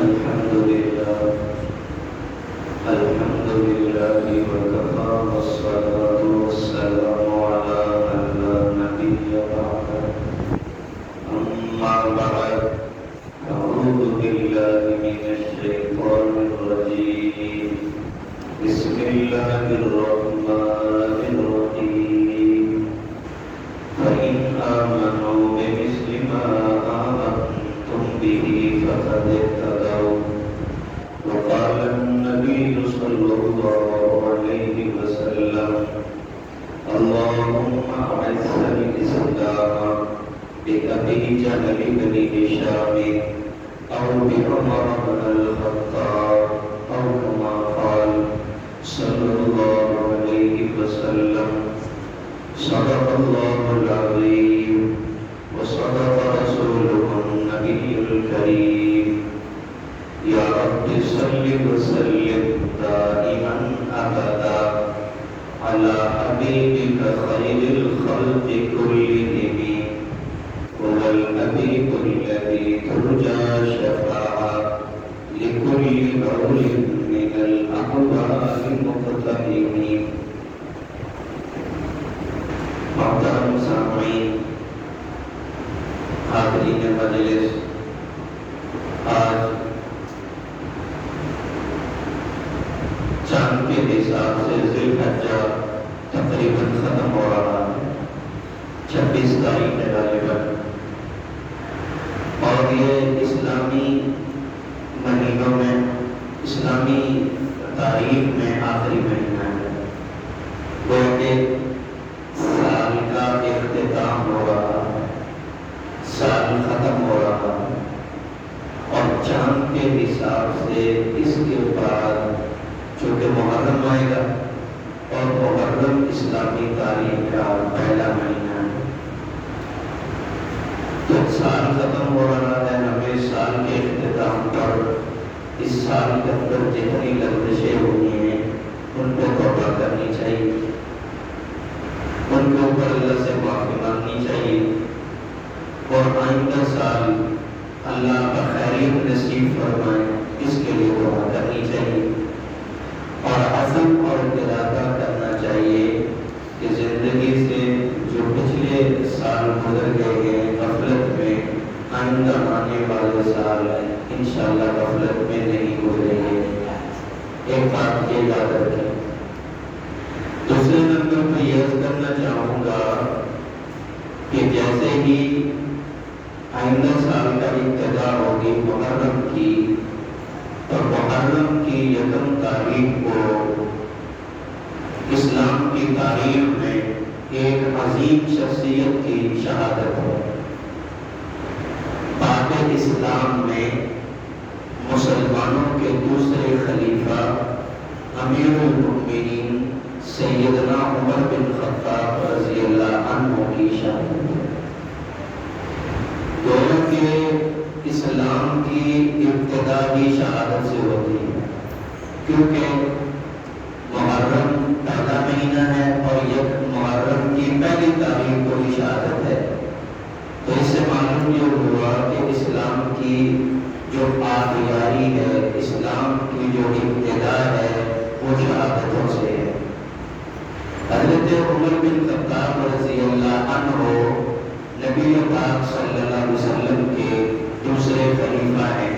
الحمد لله وكفى والصلاة والسلام على من لا نبي بعده أما بعد أعوذ بالله من الشيطان الرجيم بسم الله الرحمن الرحيم فإن آمنوا بمثل ما آمنتم به فقد اهتدوا وقال النبي صلى الله عليه وسلم اللهم أعز الإسلام بأبي جهل بن هشام أو بعمر بن الخطاب أو كما قال صلى الله عليه وسلم صدق الله العظيم وصدق رسوله النبي الكريم يا رب صل وسلم دائما أبدا على حبيبك خير الخلق كلهم هو الحبيب الذي ترجى شفاعة لكل بول من الأحوال المقتحمين. محترم سامعین، حاضرین مجلس، آج چاند کے حساب سے ذی الحجہ تقریباً ختم ہو رہا ہے، 26 تاریخ ہے غالباً، اور یہ اسلامی مہینوں میں، اسلامی تاریخ میں آخری مہینہ ہے، وہ ایک سال کا اختتام ہو رہا ہے، سال ختم ہو رہا ہے، اور چاند کے حساب سے اس کے بعد چونکہ محرم آئے گا، اور محرم اسلامی تاریخ کا پہلا مہینہ ہے، تو سال ختم ہو رہا ہے، ہمیں سال کے اختتام پر اس سال کے اندر جتنی لغزشیں ہوئی ہیں ان کو توبہ کرنی چاہیے، ان کے اوپر اللہ سے معافی مانگنی چاہیے، اور آئندہ سال اللہ بخیریت نصیب فرمائے اس کے لیے دعا کرنی چاہیے، اور عزم اور ارادہ کرنا چاہیے کہ زندگی سے جو پچھلے سال گزر گئے ہیں غفلت میں، آئندہ آنے والے سال انشاءاللہ غفلت میں نہیں گزریں گے۔ ایک بات یہ یاد رکھیں۔ دوسرے نمبر پہ یہ عرض کرنا چاہوں گا کہ جیسے ہی آئندہ سال کا ابتدا ہوگی محرم کی، اور محرم کی 1 تاریخ کو اسلام کی تاریخ میں ایک عظیم شخصیت کی شہادت ہے۔ بعد اسلام میں مسلمانوں کے دوسرے خلیفہ امیر المؤمنین سیدنا عمر بن خطاب رضی اللہ عنہ کی شہادت ہے۔ گویا کہ اسلام کی ابتدا بھی شہادت سے ہوتی ہے، کیونکہ محرم پہلا مہینہ ہے اور یہ محرم کی پہلی تاریخ کو ہی شہادت ہے، تو اس سے معلوم یہ ہوا کہ اسلام کی جو آغیاری ہے، اسلام کی جو ابتدا ہے وہ شہادتوں سے ہے۔ حضرت عمر بن خطاب رضی اللہ عنہ نبی پاک صلی اللہ علیہ وسلم کے دوسرے خلیفہ ہیں،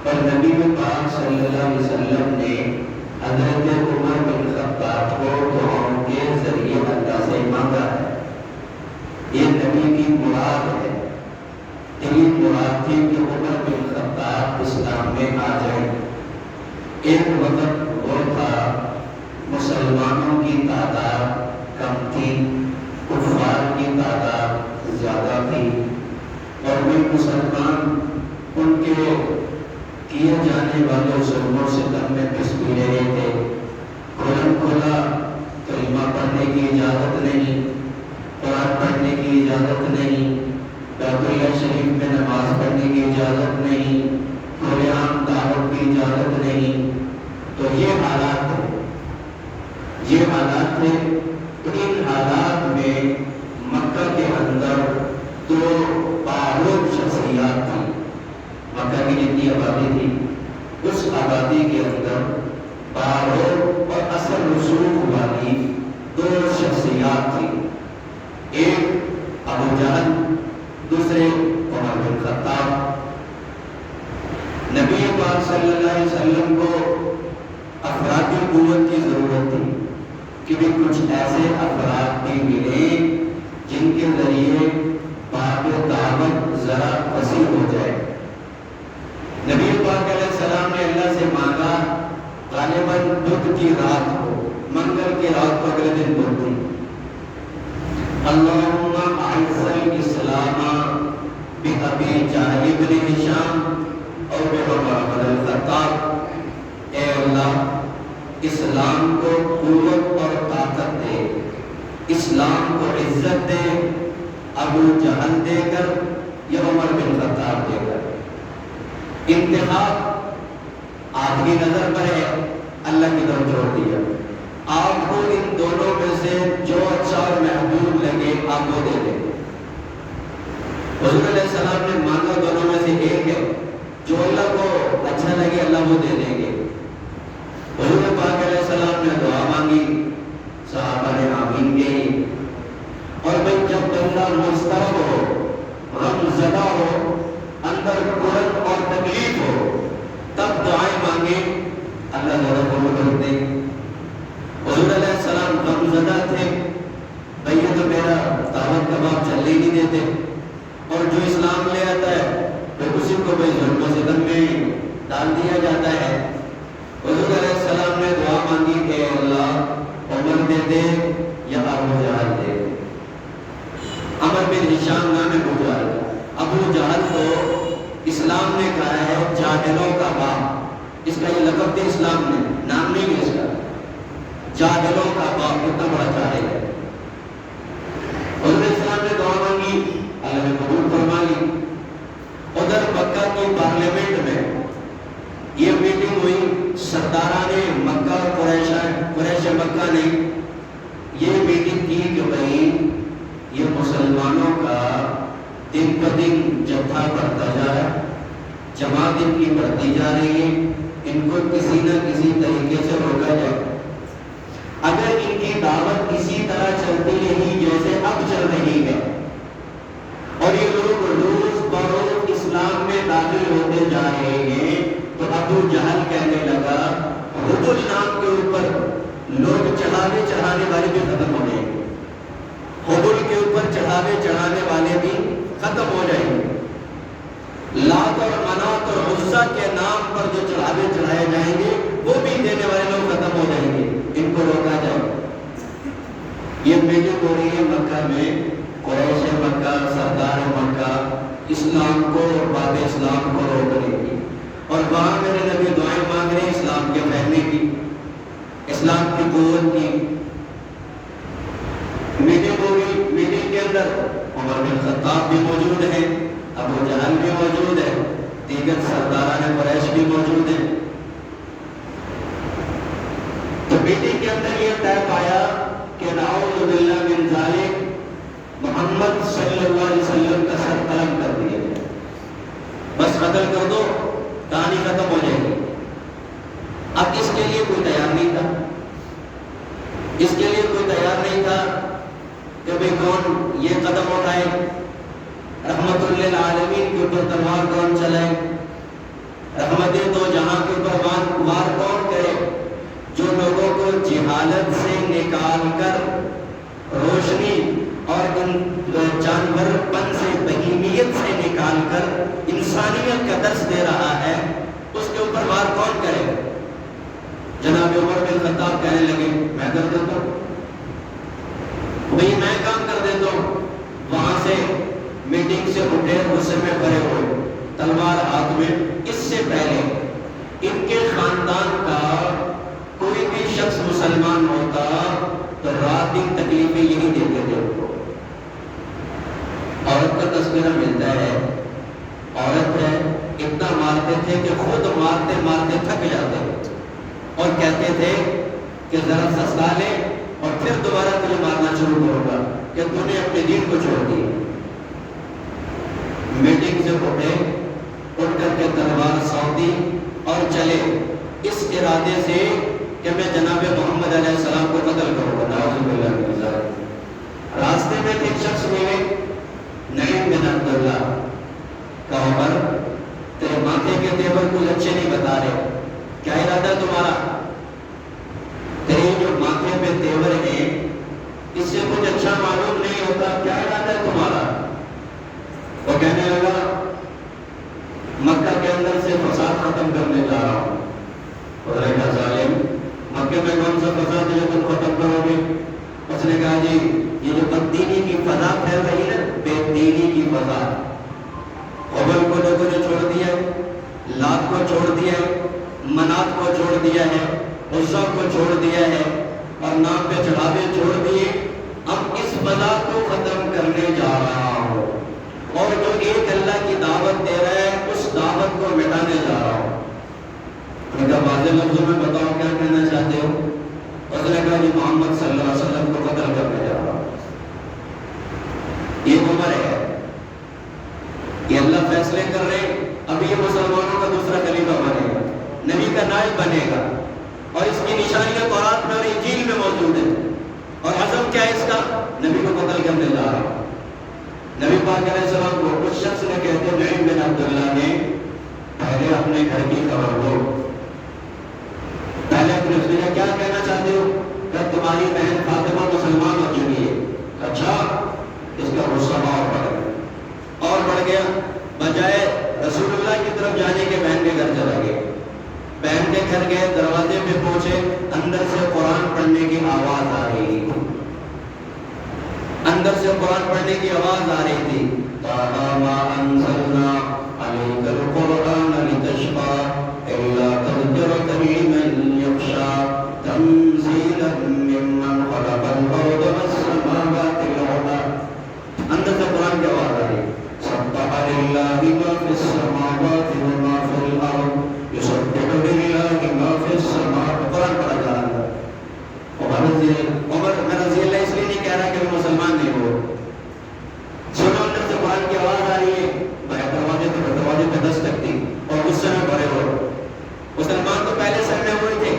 اور نبی پاک صلی اللہ علیہ وسلم نے حضرت عمر بن خطاب کو دعاؤں کے ذریعے اللہ سے مانگا ہے۔ یہ نبی کی مراد ہے، یہ مراد تھی کہ عمر بن خطاب اسلام میں آ جائیں۔ ایک وقت وہ تھا مسلمانوں کی تعداد کم تھی، کفار کی تعداد زیادہ تھی، اور وہ مسلمان ان کے کیے جانے والے ظلموں سے ستم میں پس بھی رہے تھے۔ کھلا کھلا کلمہ پڑھنے کی اجازت نہیں، قرآن پڑھنے کی اجازت نہیں، بیت اللہ شریف میں نماز پڑھنے کی اجازت نہیں، کھلے عام دعوت کی اجازت نہیں، تو یہ حالات تھے۔ تو ان حالات میں مکہ کے اندر دو باروق شخصیات تھیں۔ مکہ کی جتنی آبادی آبادی تھی، اس آبادی کے اندر باروق اور اثر رسوخ والی دو شخصیات تھی، ایک ابو جہل، دوسرے عمر بن خطاب۔ نبی پاک صلی اللہ علیہ وسلم کو افرادی قوت کی ضرورت تھی کہ بھی کچھ ایسے افراد بھی ملیں جن کے ذریعے باب دعوت ذرا وسیع ہو جائے۔ نبی پاک علیہ السلام نے اللہ سے مانگا، غالباً بدھ کی رات کو، منگل کی رات کو، اگلے دن بدھ تھی، اللہم اعز الاسلام بأبی جہل بن ہشام اور بعمر بن الخطاب۔ اے اللہ، اسلام کو قوت اور طاقت دے، اسلام کو عزت دے، ابو جہل دے کر یا عمر بن خطاب دے کر۔ انتخاب آپ کی نظر پر ہے، اللہ کی طرف چھوڑ دیا، آپ کو ان دونوں میں سے جو اچھا اور محبوب لگے آپ کو دے دیں۔ حضور علیہ السلام نے مانگا دونوں میں سے ایک ہے، جو اللہ کو اچھا لگے اللہ وہ دے دیں گے۔ حضور پاک علیہ السلام نے دعا مانگی، صحابہ نے آمین کہی، اور بھئی جب بندہ مضطرب ہو، غم زدہ ہو، اندر قرب اور تکلیف ہو، تب دعائیں مانگے، اللہ زیادہ قبول کرتے۔ حضور علیہ السلام غم زدہ تھے، بھئی یہ تو میرا دعوت کا باب چلنے ہی نہیں دیتے، اور جو اسلام لے آتا ہے تو اسی کو بھئی ظلم و ستم میں ڈال دیا جاتا ہے۔ حضور علیہ السلام نے دعا مانگی کہ اللہ عمر دے دے یا ابو جہل دے۔ عمر بن ہشام نام ابو جہل، ابو جہل کو اسلام نے کہا ہے جاہلوں کا باپ، اس کا یہ لقب دیا اسلام نے، نام نہیں ہے اس کا، جاہلوں کا باپ، اتنا بڑا جاہل ہے۔ حضور علیہ السلام نے دعا مانگی، اللہ نے قبول فرما لی۔ ادھر مکہ کی پارلیمنٹ میں یہ میٹنگ ہوئی، سرداران مکہ، قریش مکہ نے یہ میٹنگ کی کہ بھئی یہ مسلمانوں کا دن بدن جتھا بڑھتا جا رہا ہے، جماعت ان کی بڑھتی جا رہی ہے، ان کو کسی نہ کسی طریقے سے روکا جائے۔ اگر ان کی دعوت اسی طرح چلتی رہی جیسے اب چل رہی ہے، اور یہ لوگ روز بروز اسلام میں داخل ہوتے جا رہے ہیں، تو ابو جہل کہنے لگا حبل نام کے اوپر لوگ چڑھانے والے بھی ختم ہو جائیں گے، حبل کے اوپر چڑھانے والے بھی ختم ہو جائیں گے، لات اور منات اور عزا کے نام پر جو چڑھائے جائیں گے وہ بھی دینے والے لوگ ختم ہو جائیں گے، ان کو روکا جائے۔ یہ میٹنگ ہو رہی ہے مکہ میں، قریش مکہ، سردار مکہ اسلام کو، باب اسلام کو روکنے کی، اور وہاں میرے نبی دعائیں مانگ رہے ہیں اسلام کے پھیلنے کی، اسلام کی قوت کی۔ میٹنگ ہوگی، میٹنگ کے اندر عمر بن خطاب بھی موجود ہیں، ابو جہل بھی موجود ہے، دیگر سرداران قریش بھی موجود ہیں۔ تو میٹنگ کے اندر یہ طے پایا کہ نعوذ باللہ من ذالک، محمد صلی اللہ علیہ وسلم کا سر قلم کر دیا جائے، بس قتل کر دو، کہانی ختم ہو جائے گی۔ اب اس کے لیے کوئی تیار نہیں تھا، اس کے لیے کوئی تیار نہیں تھا کہ بھئی کون یہ قدم اٹھائے، رحمت للعالمین کے اوپر تلوار کون چلائے، رحمت دو جہاں کے اوپر وار کون کرے، جو لوگوں کو جہالت سے نکال کر روشنی اور جانور پن سے، بہیمیت سے نکال کر انسانیت کا درس دے رہا ہے، اس کے اوپر وار کون کرے۔ جناب عمر بن خطاب کہنے لگے میں کر دیتا ہوں، بھئی میں کام کر دیتا ہوں۔ وہاں سے میٹنگ سے اٹھے، غصے میں بھرے ہوئے، تلوار ہاتھ میں۔ اس سے پہلے ان کے خاندان کا کوئی بھی شخص مسلمان ہوتا تو رات دن تکلیفیں یہی دیتے تھے ان کو۔ عورت کا تذکرہ ملتا ہے، عورت ہے، اتنا مارتے تھے کہ خود مارتے مارتے تھک جاتے اور کہتے تھے کہ ذرا سستا لے اور پھر دوبارہ تجھے مارنا شروع کروں گا کہ تو نے اپنے دین کو چھوڑ دیا۔ میٹنگ سے اٹھے، اٹھ کر کے تلوار سونپی، ارادے سے کہ میں جناب محمد علیہ السلام کو قتل کروں گا، نعوذ باللہ من ذالک۔ راستے میں ایک شخص ملے، نعیم بن عبداللہ، کہا عمر تیرے ماتھے کے تیور کچھ اچھے نہیں بتا رہے، کیا ارادہ ہے تمہارا؟ تیرے جو ماتھے پہ تیور ہیں اس سے کچھ اچھا معلوم نہیں ہوتا، کیا ارادہ ہے تمہارا؟ وہ کہنے لگا مکہ کے اندر سے فساد ختم کرنے جا رہا ہوں۔ حضرت کا ظالم، مکہ میں کون سا فساد ہے جو تم ختم کرو گے؟ اس نے کہا جی یہ جو بددینی کی فضا پھیل رہی ہے، بے دینی کی فضا، حبل کو لوگوں نے چھوڑ دیا ہے، لات کو چھوڑ دیا ہے، منات کو چھوڑ دیا ہے، عزا کو چھوڑ دیا ہے اور نام پہ چڑھاوے چھوڑ دیے، اب اس فضا کو ختم کرنے جا رہا ہوں اور جو ایک اللہ کی دعوت دے رہا ہے اس دعوت کو مٹانے جا رہا ہوں۔ ان کا واضح لفظوں میں بتاؤ کیا کہنا چاہتے ہو؟ اس نے کہا کہ محمد صلی اللہ علیہ وسلم کو قتل کرنے جا رہا ہوں۔ یہ عمر ہے، یہ اللہ فیصلے کر رہے ہیں، اب یہ مسلمانوں کا دوسرا خلیفہ بنے گا، نبی کا نائب بنے گا، اور اس کی نشانیاں تورات میں اور انجیل میں موجود ہیں، اور عزم کیا ہے اس کا؟ نبی کو قتل کرنے جا رہا ہوں۔ نبی پاک علیہ السلام کو اس شخص نے کہتے نعیم بن عبداللہ نے پہلے اپنے گھر کی خبر دو، پہلے اپنے اس نے کیا کہنا چاہتے ہو؟ کہ تمہاری بہن فاطمہ مسلمان ہو چکی ہے۔ اچھا، اس کا غصہ اور بڑھ گیا، بجائے رسول اللہ کی طرف جانے کے بہن کے گھر چلا گیا۔ بہن کے گھر گئے، دروازے پہ پہنچے، اندر سے قرآن پڑھنے کی آواز آ رہی تھی، اندر سے قرآن پڑھنے کی آواز آ رہی تھی۔ طٰہٰ مَا أَنزَلْنَا عَلَيْكَ الْقُرْآنَ لِتَشْقَىٰ إِلَّا تَذْكِرَةً لِمَن يَخْشَىٰ تَنزِيلًا مِّمَّنْ خَلَقَ الْأَرْضَ وَالسَّمَاوَاتِ الْعُلَىٰ۔ اندر سے قرآن کی آواز آ رہی ہے، سَبَّحَ لِلَّهِ مَا فِي السَّمَاوَاتِ وَمَا فِي الْأَرْضِ يُسَبِّحُ لِلَّهِ مَا فِي السَّمَاوَاتِ۔ قرآن پڑھا جا رہا ہے۔ عمر میں رضی اللہ اس لیے نہیں کہہ رہا کہ وہ مسلمان نہیں ہو، سنو اندر سے قرآن کی آواز آ رہی ہے، دروازے پہ دستک تھی اور غصے میں بھرے ہو۔ مسلمان تو پہلے سر میں ہوئے تھے،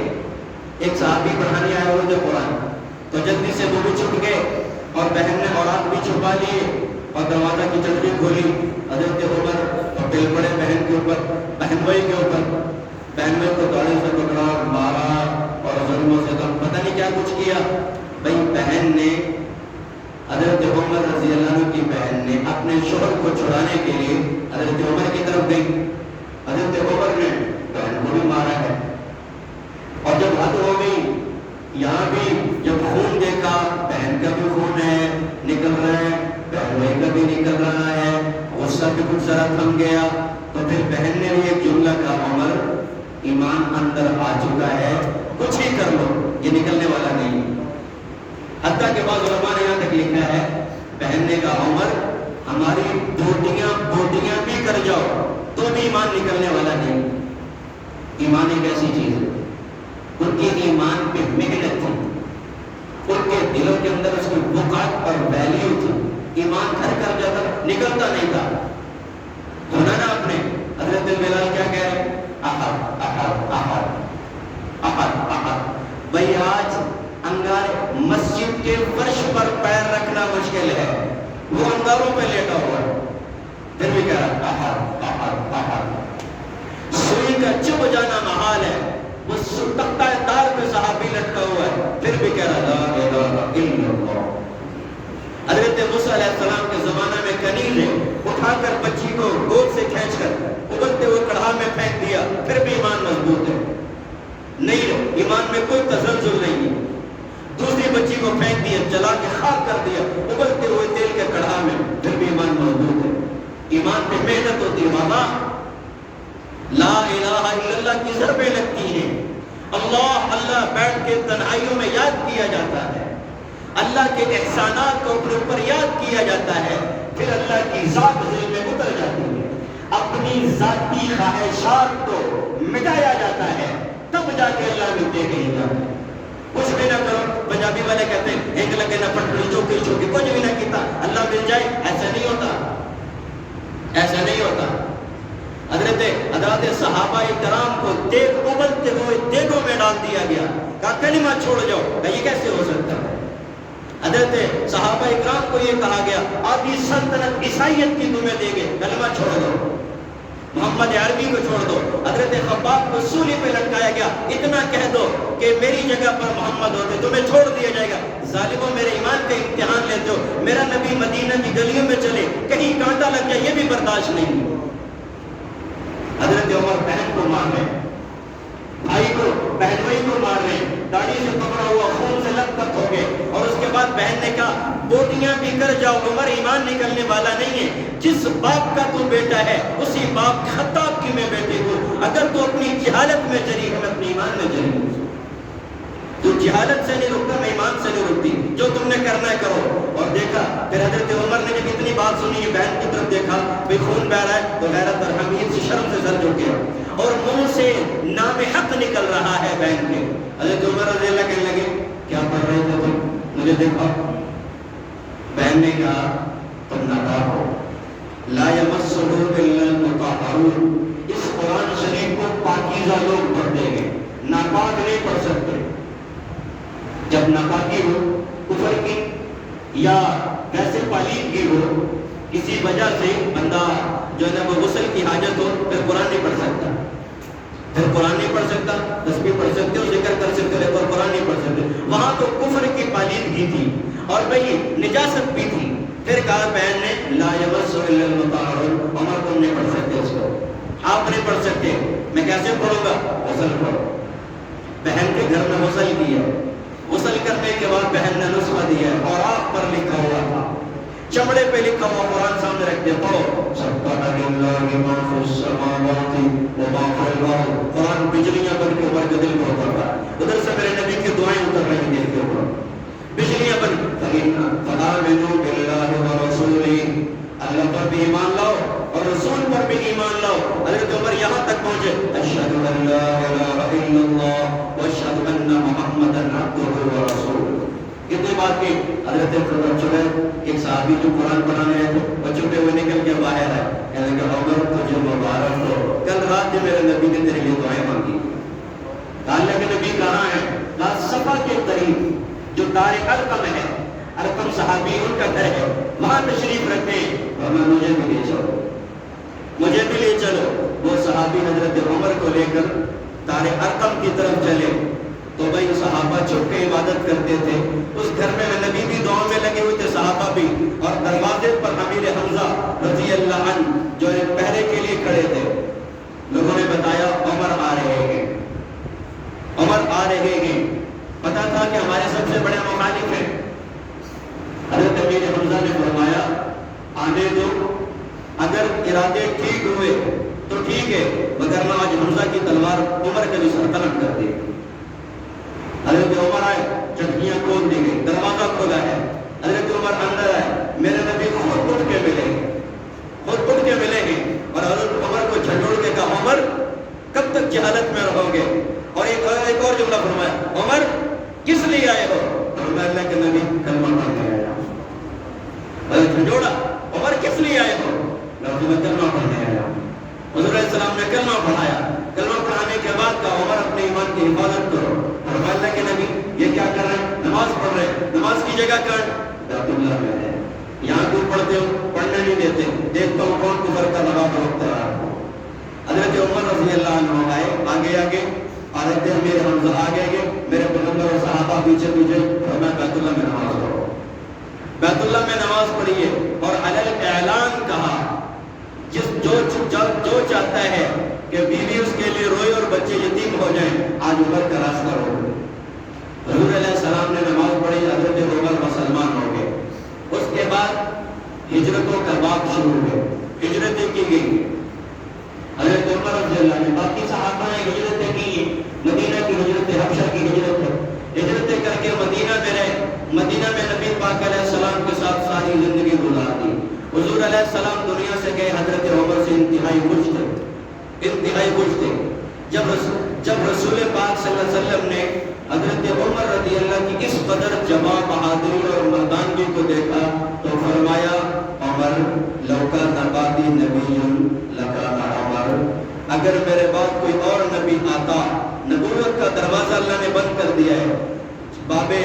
ایک صحابی پڑھانے آئے ہوئے تھے قرآن، تو جلدی سے وہ بھی چھپ گئے اور بہن نے اولاد بھی چھپا لیے اور دروازہ کی چٹری کھولی۔ حضرت عمر اور پل پڑے بہن کے اوپر، بہن بھائی کے اوپر، بہن بھائی کو داڑھی سے پکڑا، مارا اور ظلموں سے کم پتہ نہیں کیا کچھ کیا۔ بھائی بہن نے، حضرت عمر رضی اللہ عنہ کی بہن نے اپنے شوہر کو چھڑانے کے لیے حضرت عمر کی طرف گئی، حضرت عمر نے بہن کو بھی مارا ہے، اور جب حد ہو گئی یہاں بھی جب خون دیکھا، بہن کا بھی خون ہے نکل رہا ہے، بہن بھائی کا بھی نکل رہا ہے، غصہ بھی کچھ ذرا تھم گیا، تو پھر بہن نے بھی ایک جملہ کہا، عمر ایمان اندر آ چکا ہے، کچھ ہی کر لو، یہ نکلنے والا نہیں۔ حتیٰ کہ بعض علماء نے یہاں تک لکھا ہے، بہن نے کہا عمر ہماری بوٹیاں بھی کر جاؤ تو بھی ایمان نکلنے والا نہیں۔ ایمان ایک ایسی چیز ہے، ان کی ایمان پہ محنت تھی، ان کے دلوں کے اندر اس کی وقعت اور ویلیو تھی، ایمان گھر کر جاتا نکلتا نہیں تھا۔ سنا نا آپ نے حضرت بلال کیا کہہ رہے ہیں؟ احد احد احد احد احد۔ بھائی آج انگار مسجد کے فرش پر پیر رکھنا مشکل ہے، وہ انگاروں پہ لیٹا ہوا ہے، پھر بھی کہہ رہا احد احد احد۔ سوئی کا چپ جانا محال ہے، وہ تختہ دار پہ صحابی لٹکا ہوا ہے، پھر بھی کہہ رہا لا الہ الا اللہ۔ حضرت موسیٰ علیہ السلام کے زمانہ میں کنیز نے اٹھا کر بچی کو گود سے کھینچ کر ابلتے ہوئے کڑھا میں پھینک دیا، پھر بھی ایمان مضبوط ہے، نہیں ایمان میں کوئی تزلزل نہیں ہے۔ دوسری بچی کو پھینک دیا، جلا کے خاک کر دیا ابلتے ہوئے تیل کے کڑھا میں، پھر بھی ایمان مضبوط ہے۔ ایمان پہ محنت ہوتی ہے بابا، لا الہ الا اللہ کی ضربیں لگتی ہیں، اللہ اللہ بیٹھ کے تنہائیوں میں یاد کیا جاتا ہے، اللہ کے احسانات کو اپنے اوپر یاد کیا جاتا ہے، پھر اللہ کی ذات دل میں اتر جاتی ہے، اپنی ذاتی خواہشات کو مٹایا جاتا ہے، تب جا کے اللہ ملتے کہیں جاتا ہے۔ کچھ بھی نہ کرو، پنجابی والے کہتے ہیں ایک لگے نہ پٹڑی چوکی چوکی، کچھ بھی نہ کیتا اللہ مل جائے، ایسا نہیں ہوتا، ایسا نہیں ہوتا۔ حضرت صحابہ کرام کو دیگ ابلتے ہوئے دیگوں میں ڈال دیا گیا، کہا کلمہ چھوڑ جاؤ، کہا یہ کیسے ہو سکتا ہے؟ حضرت صحابہ اکرام کو یہ کہا گیا آدھی سلطنت عیسائیت کی تمہیں دے گے، کلمہ چھوڑ دو، محمد عربی کو چھوڑ دو۔ حضرت خباب کو سولی پہ لٹکایا گیا، اتنا کہہ دو کہ میری جگہ پر محمد ہوتے تمہیں چھوڑ دیا جائے گا۔ ظالموں میرے ایمان کا امتحان لیتے ہو، میرا نبی مدینہ کی گلیوں میں چلے کہیں کانٹا لگ جائے یہ بھی برداشت نہیں۔ حضرت عمر بہن کو مار رہے، بھائی کو بہنوئی کو مار رہے، داڑھی سے پکڑا ہوا خون سے لت پت ہو گئے، اور اس کے بعد بہن نے کہا بوٹیاں بھی کر جاؤ، عمر ایمان نکلنے والا نہیں ہے، جس باپ کا تو بیٹا ہے اسی باپ خطاب کی میں بیٹے ہوں، اگر تو اپنی جہالت میں جری ہے میں اپنے ایمان میں جری ہوں، تو جہالت سے نہیں رکتا میں ایمان سے نہیں رکتی، جو تم نے کرنا ہے کرو۔ اور دیکھا پھر حضرت عمر نے جب اتنی بات سنی بہن کی طرف دیکھا بھئی خون بہ رہا ہے تو غیرت اور حمیت سے شرم سے سر جھک گیا، اور منہ سے نام حق نکل رہا ہے بہن کے۔ حضرت عمر رضی اللہ کہنے لگے کیا پڑھ رہے تھے تم، مجھے دیکھا۔ بہن نے کہا تم ناپاک ہو، لا یمسہ الا المطہرون، اس قرآن شریف کو پاکیزہ لوگ پڑھ دیں گے، ناپاک نہیں پڑھ سکتے۔ جب ناپاکی ہو کفر کی یا ویسے پالیدگی ہو کسی وجہ سے بندہ جو ہے نا وہ غسل کی حاجت ہو پھر قرآن نہیں پڑھ سکتا، پھر قرآن نہیں پڑھ سکتا، تسبیح پڑھ سکتے ہو، ذکر کر سکتے ہو، پر قرآن نہیں پڑھ سکتے۔ وہاں تو کفر کی پالیدگی تھی اور بھئی نجاست بھی تھی، پھر کہا بہن نے لا یمسہ الا المطہرون، عمر تم نہیں پڑھ سکتے اس کو، آپ نہیں پڑھ سکتے، میں کیسے پڑھوں گا؟ غسل پڑھو۔ بہن کے گھر میں غسل کیا، غسل کرنے کے بعد بہن نے نسخہ دیا اور آنکھ پر لکھا ہوا تھا، چمڑے پہ لکھا ہوا قرآن سامنے رکھ دیا، پڑھو سبح للہ ما فی السماوات وما فی الارض، قرآن بجلیاں بن کے عمر کے دل کو اتر رہا ہے، ادھر سے میرے نبی کی دعائیں اتر رہی ہیں دل کے اوپر، بجلیاں بن فآمنوا باللہ ورسولہ، اللہ پر بھی ایمان لاؤ اور رسول پر بھی ایمان لاؤ۔ حضرت عمر یہاں تک پہنچے اشہد ان لا الہ الا اللہ واشہد ان محمدا عبدہ ورسولہ، کتنی بات کی۔ حضرت ایک صحابی جو قرآن پڑھانے آئے تھے وہ چھپے ہوئے نکل کے باہر آئے، کہنے کہ عمر تجھے مبارک ہو، کل رات جو میرے نبی نے تیرے لیے دعائیں مانگی۔ اللہ کے نبی کہاں ہے؟ کہا صفا کے قریب جو دار ارقم ہے، ارقم صحابی ان کا گھر ہے، وہاں تشریف رکھتے ہیں، اور مجھے بھی لے چلو، مجھے بھی لے چلو۔ وہ صحابی حضرت عمر کو لے کر دار ارقم کی طرف چلے تو بھائی صحابہ چھپ کے عبادت کرتے تھے، اس گھر میں نبی بھی دعاؤں میں لگے ہوئے تھے، صحابہ بھی، اور دروازے پر امیر حمزہ رضی اللہ عنہ جو ایک پہرے کے لیے کھڑے تھے۔ لوگوں نے بتایا عمر آ رہے ہیں، عمر آ رہے ہیں، پتا تھا کہ ہمارے سب سے بڑے مخالف ہیں۔ حضرت امیر حمزہ نے فرمایا آنے دو، اگر ارادے ٹھیک ہوئے تو ٹھیک ہے، مگر نہ آج حمزہ کی تلوار عمر کا جسم طلب کر دے۔ حضرت عمر آئے، چٹکیاں کھول دی گئی، دروازہ کھولا ہے، حضرت عمر اندر آئے، میرے نبی خود اٹھ کے ملے گے، خود اٹھ کے ملے گے، اور حضرت عمر کو جھنڈوڑ کے کہا عمر کب تک جہالت میں رہو گے؟ اور ایک اور جملہ فرمایا عمر کس لیے آئے ہو؟ فرمایا اللہ کے نبی کلمہ پڑھنے آیا ہوں۔ حضرت جھنڈوڑا عمر کس لیے آئے ہو؟ میں کلمہ پڑھنے آیا ہوں۔ حضور علیہ السلام نے کلمہ پڑھایا، کلمہ پڑھانے کے بعد کہا عمر اپنے ایمان کی حفاظت کرو۔ فرمایا اللہ کے نبی یہ کیا کر رہے ہیں؟ نماز پڑھ رہے ہیں، نماز کی جگہ کر بیت اللہ میں ہے، یہاں کیوں پڑھتے ہو؟ پڑھنے نہیں دیتے، دیکھتا ہوں کون کفر کا لباس رکھتا ہے۔ حضرت عمر رضی اللہ عنہ آئے، آگے آگے، حضرت امیر حمزہ آگے آگے، میرے پیغمبر اور صحابہ پیچھے پیچھے، فرمایا بیت اللہ میں نماز پڑھو، بیت اللہ میں نماز پڑھیے، اور علی الاعلان کہا جو چاہتا ہے کہ بیوی اس کے لیے روئے اور بچے یتیم ہو جائیں، آج عمر کا راستہ رو۔ حضور علیہ السلام نے نماز پڑھی، حضرت عمر مسلمان ہو گئے۔ اس کے بعد ہجرتوں کا باب شروع ہوئے، ہجرتیں کی گئی۔ حضرت عمر رضی اللہ عنہ، باقی صحابہ نے ہجرتیں کی، مدینہ کی ہجرت، حبشہ کی ہجرت ہے، ہجرتیں کر کے مدینہ میں رہے، مدینہ میں نبی پاک علیہ السلام کے ساتھ ساری زندگی گزار دی۔ حضور علیہ السلام دنیا سے گئے، حضرت عمر سے انتہائی خوش تھے، انتہائی خوش تھے۔ جب رسول پاک صلی اللہ علیہ وسلم نے حضرت عمر رضی اللہ کی اس قدر جمع بہادری اور مردانگی کو دیکھا تو فرمایا عمر لو کان باقی نبی لکان عمر، اگر میرے بعد کوئی اور نبی آتا، نبوت کا دروازہ اللہ نے بند کر دیا ہے۔ بابے